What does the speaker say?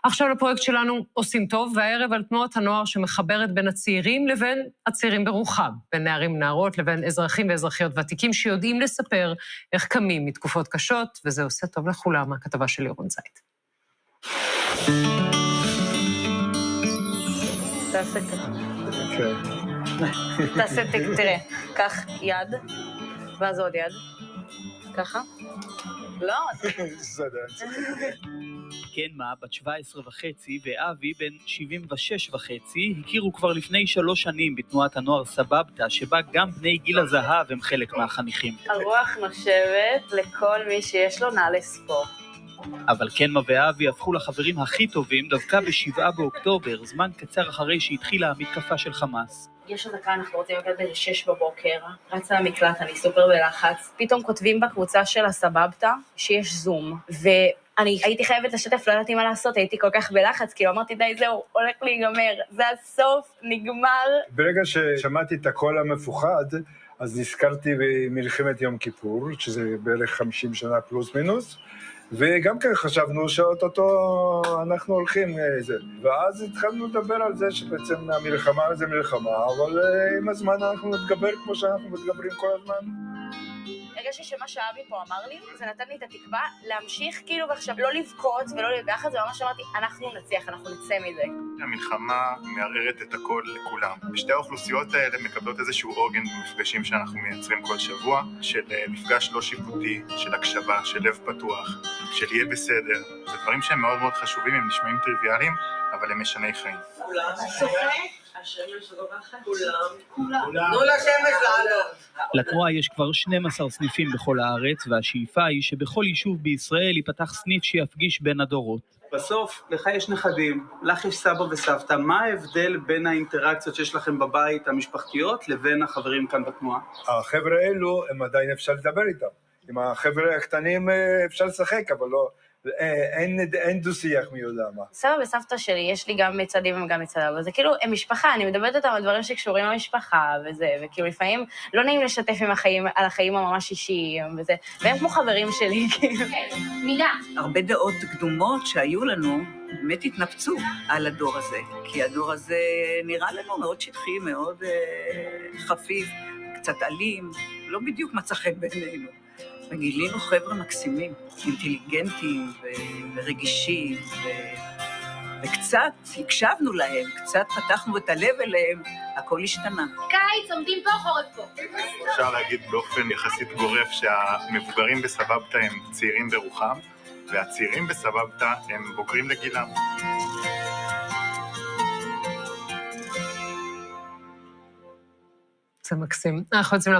עכשיו לפרויקט שלנו עושים טוב, והערב על תנועת הנוער שמחברת בין הצעירים לבין הצעירים ברוחם, בין נערים ונערות לבין אזרחים ואזרחיות ותיקים שיודעים לספר איך קמים מתקופות קשות, וזה עושה טוב לכולם, הכתבה של לירון זית. תעשה, תראה, קח יד, ואז עוד יד, ככה. לא. קנמה, בת 17 וחצי, ואבי, בן 76 וחצי, הכירו כבר לפני 3 שנים בתנועת הנוער סבבתא, שבה גם בני גיל הזהב הם חלק מהחניכים. הרוח נושבת לכל מי שיש לו נעלי ספורט. אבל קנמה ואבי הפכו לחברים הכי טובים דווקא ב7 באוקטובר, זמן קצר אחרי שהתחילה המתקפה של חמאס. יש הדקה, אנחנו רוצים לקראת ב6 בבוקר, רצה למקלט, אני סופר בלחץ, פתאום כותבים בקבוצה של הסבבתא שיש זום, ואני הייתי חייבת לשתף, לא ידעתי מה לעשות, הייתי כל כך בלחץ, כאילו אמרתי די זהו, הולך להיגמר, זה הסוף, נגמר. ברגע ששמעתי את הקול המפוחד, אז נזכרתי במלחמת יום כיפור, שזה בערך 50 שנה פלוס מינוס, וגם כן חשבנו שאוטוטו אנחנו הולכים לזה. ואז התחלנו לדבר על זה שבעצם המלחמה זה מלחמה, אבל עם הזמן אנחנו נתגבר כמו שאנחנו מתגברים כל הזמן. הרגשתי שמה שאבי פה אמר לי, זה נתן לי את התקווה להמשיך כאילו ועכשיו לא לבכות ולא לבחת, זה ממש אמרתי, אנחנו נצליח, אנחנו נצא מזה. המלחמה מערערת את הכל לכולם. ושתי האוכלוסיות האלה מקבלות איזשהו עוגן במפגשים שאנחנו מייצרים כל שבוע, של מפגש לא שיפוטי, של הקשבה, של לב פתוח, של יהיה בסדר. זה דברים שהם מאוד מאוד חשובים, הם נשמעים טריוויאליים, אבל הם משני חיים. כולם. השמש זורחת. כולם. תנו לשמש לעלות. לתנועה יש כבר 12 סניפים בכל הארץ, והשאיפה היא שבכל יישוב בישראל ייפתח סניף שיפגיש בין הדורות. בסוף, לך יש נכדים, לך יש סבא וסבתא, מה ההבדל בין האינטראקציות שיש לכם בבית, המשפחתיות, לבין החברים כאן בתנועה? החבר'ה האלו, הם עדיין אפשר לדבר איתם. עם החבר'ה הקטנים אפשר לשחק, אבל לא, אין דו-שיח מי יודע מה. סבא וסבתא שלי, יש לי גם מצדים וגם מצדם, אבל זה כאילו, הם משפחה, אני מדברת אותם על דברים שקשורים למשפחה וזה, וכאילו לפעמים לא נעים לשתף עם החיים, על החיים הממש אישיים וזה, והם כמו חברים שלי, כאילו. מידה. הרבה דעות קדומות שהיו לנו, באמת התנפצו על הדור הזה, כי הדור הזה נראה לנו מאוד שטחי, מאוד חפיף, קצת אלים, לא בדיוק מצא חן בעינינו. וגילינו חבר'ה מקסימים, אינטליגנטים ורגישים, וקצת הקשבנו להם, קצת פתחנו את הלב אליהם, הכל השתנה. קיץ עומדים פה, חורף פה. אפשר להגיד באופן יחסית גורף שהמבוגרים בסבבתא הם צעירים ברוחם, והצעירים בסבבתא הם בוגרים לגילם. זה מקסים. אנחנו רוצים